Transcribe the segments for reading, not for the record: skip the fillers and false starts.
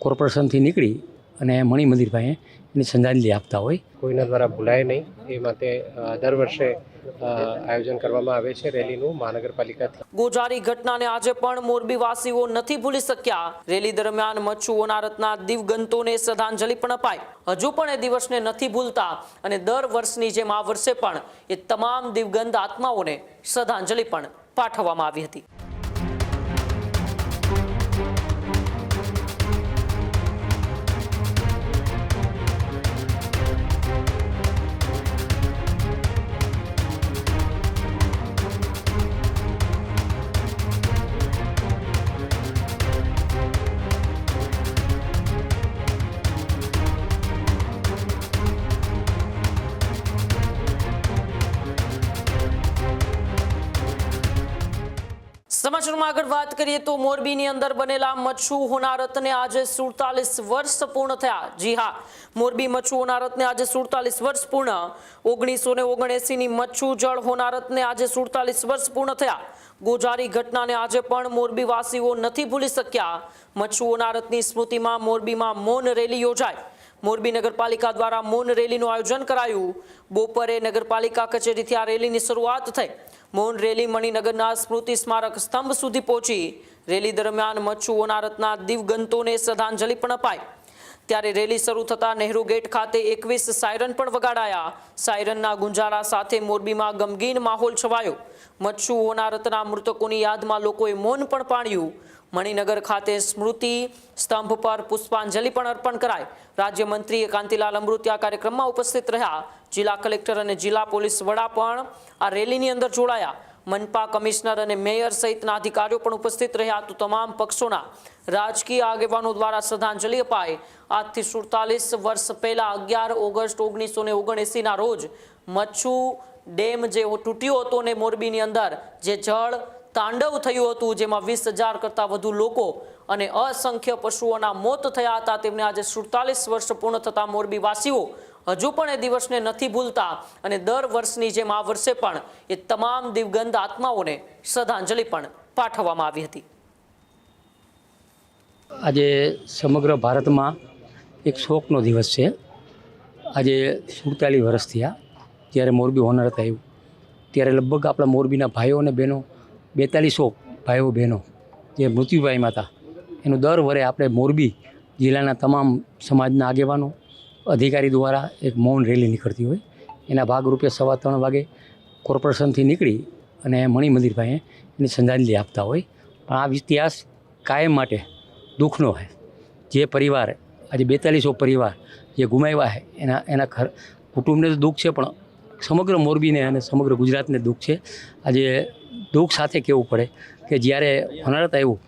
કોર્પોરેશનથી નીકળી અને મણિ મંદિર પાસે એની શ્રદ્ધાંજલિ આપતા હોય. કોઈના દ્વારા ભૂલાય નહીં એ માટે દર વર્ષે આયોજન કરવામાં આવે છે રેલીનું મહાનગરપાલિકાથી. ગોઝારી ઘટનાને આજે પણ મોરબીવાસીઓ નથી ભૂલી શક્યા. રેલી દરમિયાન મચ્છુ હોનારતના દિવગંતોને શ્રદ્ધાંજલિ પણ અપાઈ. હજુ પણ એ દિવસને નથી ભૂલતા અને દર વર્ષની જેમ આ વર્ષે પણ એ તમામ દિવગંત આત્માઓને શ્રદ્ધાંજલિ પણ પાઠવવામાં આવી હતી. સમાચારમાં આગળ વાત કરીએ તો મોરબીની અંદર બનેલા મચ્છુ હોનારતને આજે 47 વર્ષ પૂર્ણ થયા. જી હા, મોરબી મચ્છુ હોનારતને આજે 47 વર્ષ પૂર્ણ. 1979ની મચ્છુ જળ હોનારતને આજે 47 વર્ષ પૂર્ણ થયા. ગોઝારી ઘટનાને આજે પણ મોરબીવાસીઓ નથી ભૂલી શક્યા. મચ્છુ હોનારતની સ્મૃતિમાં મોરબીમાં મૌન રેલી યોજાઈ. મોરબી નગરપાલિકા દ્વારા મૌન રેલીનું આયોજન કરાયું. બપોરે નગરપાલિકા કચેરીથી આ રેલીની શરૂઆત થઈ. મૌન રેલી મણિનગરના સ્મૃતિ સ્મારક સ્તંભ સુધી પહોંચી. રેલી દરમિયાન મચ્છુ હોનારતના દિવગંતોને શ્રદ્ધાંજલિ પણ અપાઈ. ત્યારે રેલી શરૂ થતાં નહેરુ ગેટ ખાતે 21 સાયરન પણ વગાડાયા. સાયરનના ગુંજારા સાથે મોરબીમાં ગમગીન માહોલ છવાયો. મચ્છુ હોનારતના મૃતકોની યાદમાં લોકોએ મૌન પણ પાળ્યું. મણિનગર ખાતે સ્મૃતિ સ્તંભ પર પુષ્પાંજલિ પણ અર્પણ કરાઈ. રાજ્યમંત્રી કાંતિલાલ અમૃતિયા કાર્યક્રમમાં ઉપસ્થિત રહ્યા. જિલ્લા કલેક્ટર અને જિલ્લા પોલીસ વડા પણ આ રેલીની અંદર જોડાયા. મનપા કમિશનર અને મેયર સહિતના અધિકારીઓ પણ ઉપસ્થિત રહ્યા. તો તમામ પક્ષોના રાજકીય આગેવાનો દ્વારા શ્રદ્ધાંજલિ અપાઈ. આજથી 47 વર્ષ પહેલા 11 ઓગસ્ટ 1979ના રોજ મચ્છુ ડેમ જે તૂટ્યો હતો ને મોરબીની અંદર જે જળ તાંડવ થયું હતું, જેમાં 20,000 કરતાં વધુ લોકો અને અસંખ્ય પશુઓના મોત થયા હતા. તેમને આજે 47 વર્ષ પૂર્ણ થતા મોરબીવાસીઓ હજુ પણ એ દિવસને નથી ભૂલતા અને દર વર્ષની જેમ આ વર્ષે પણ એ તમામ દિવગંત આત્માઓને શ્રદ્ધાંજલિ પણ પાઠવવામાં આવી હતી. આજે સમગ્ર ભારતમાં એક શોકનો દિવસ છે. આજે 47 વર્ષ થયા જ્યારે મોરબી હોનારત આવ્યું. ત્યારે લગભગ આપણા મોરબીના ભાઈઓ અને બહેનો 4200 ભાઈઓ બહેનો જે મૃત્યુ પામ્યા હતા એનું દર વરે આપણે મોરબી જિલ્લાના તમામ સમાજના આગેવાનો અધિકારી દ્વારા એક મૌન રેલી નીકળતી હોય. એના ભાગરૂપે 3:15 વાગે કોર્પોરેશનથી નીકળી અને મણિ મંદિર પાસે એની શ્રદ્ધાંજલિ આપતા હોય. પણ આ ઇતિહાસ કાયમ માટે દુઃખનો છે. જે પરિવાર આજે 4200 પરિવાર જે ગુમાવ્યા છે એના કુટુંબને તો દુઃખ છે, પણ સમગ્ર મોરબીને અને સમગ્ર ગુજરાતને દુઃખ છે. આજે દુઃખ સાથે કહેવું પડે કે જ્યારે હોનારત આવ્યું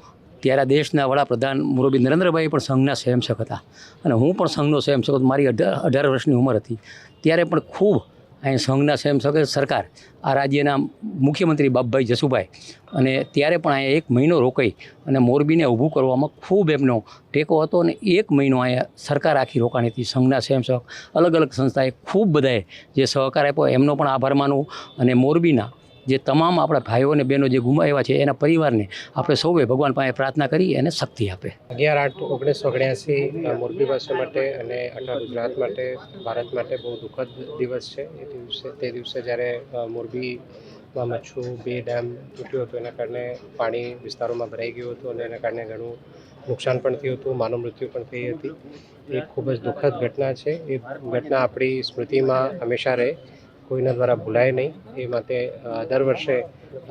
ત્યારે દેશના વડાપ્રધાન મોરબી નરેન્દ્રભાઈ પણ સંઘના સ્વયંસેવક હતા અને હું પણ સંઘનો સ્વયંસેવક. મારી 18 વર્ષની ઉંમર હતી ત્યારે પણ ખૂબ અહીં સંઘના સ્વયંસેવક સરકાર આ રાજ્યના મુખ્યમંત્રી બાપભાઈ જસુભાઈ અને ત્યારે પણ અહીંયા 1 મહિનો રોકાઈ અને મોરબીને ઊભું કરવામાં ખૂબ એમનો ટેકો હતો. અને 1 મહિનો અહીંયા સરકાર આખી રોકાણી હતી. સંઘના સ્વયંસેવક અલગ અલગ સંસ્થાએ ખૂબ બધાએ જે સહકાર આપ્યો એમનો પણ આભાર માનવું. અને મોરબીના જે તમામ આપણા ભાઈઓ અને બહેનો જે ગુમાવ્યા છે એના પરિવારને આપણે સૌએ ભગવાન પાસે પ્રાર્થના કરી એને શક્તિ આપે. 11/8/1979 મોરબીવાસીઓ માટે અને આખા ગુજરાત માટે, ભારત માટે બહુ દુઃખદ દિવસ છે. તે દિવસે જ્યારે મોરબીમાં મચ્છુ 2 ડેમ તૂટ્યો હતો એના કારણે પાણી વિસ્તારોમાં ભરાઈ ગયું હતું અને એના કારણે ઘણું નુકસાન પણ થયું હતું, માનવ મૃત્યુ પણ થઈ હતી. એ ખૂબ જ દુઃખદ ઘટના છે. એ ઘટના આપણી સ્મૃતિમાં હંમેશા રહે, કોઈના દ્વારા ભૂલાય નહીં એ માટે દર વર્ષે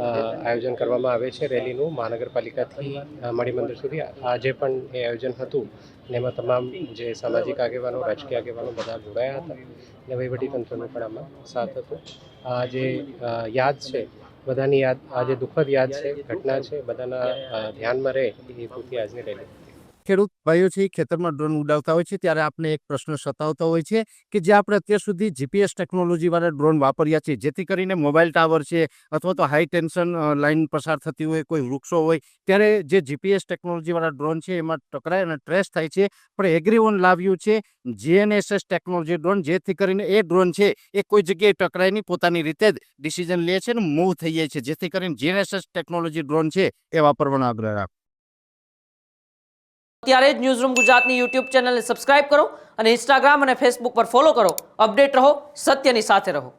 આયોજન કરવામાં આવે છે રેલીનું મહાનગરપાલિકાથી મણિ મંદિર સુધી. આજે પણ એ આયોજન હતું અને એમાં તમામ જે સામાજિક આગેવાનો, રાજકીય આગેવાનો બધા જોડાયા હતા અને વહીવટીતંત્રનો પણ આમાં સાથ હતો. આ જે યાદ છે બધાની યાદ, આ જે દુઃખદ યાદ છે, ઘટના છે, બધાના ધ્યાનમાં રહે એ પૂરતી આજની રેલી. ખેડૂત ભાઈઓ છે ખેતરમાં ડ્રોન ઉડાવતા હોય છે ત્યારે આપણે એક પ્રશ્ન સતાવતો હોય છે કે જે આપણે અત્યાર સુધી જીપીએસ ટેકનોલોજીવાળા ડ્રોન વાપર્યા છે, જેથી કરીને મોબાઈલ ટાવર છે અથવા તો હાઈ ટેન્શન લાઇન પસાર થતી હોય, કોઈ વૃક્ષો હોય, ત્યારે જે જીપીએસ ટેકનોલોજીવાળા ડ્રોન છે એમાં ટકરાય અને ટ્રેસ થાય છે. પણ એગ્રીવન લાવ્યું છે GNSS ટેકનોલોજી ડ્રોન, જેથી કરીને એ ડ્રોન છે એ કોઈ જગ્યાએ ટકરાય નહીં, પોતાની રીતે જ ડિસિઝન લે છે અને મૂવ થઈ જાય છે. જેથી કરીને GNSS ટેકનોલોજી ડ્રોન છે એ વાપરવાનો આગ્રહ રાખો. ત્યારે જ ન્યૂઝરૂમ ગુજરાતની યુટ્યુબ ચેનલને સબસ્ક્રાઇબ કરો અને ઇન્સ્ટાગ્રામ અને ફેસબુક પર ફોલો કરો. અપડેટ રહો, સત્યની સાથે રહો.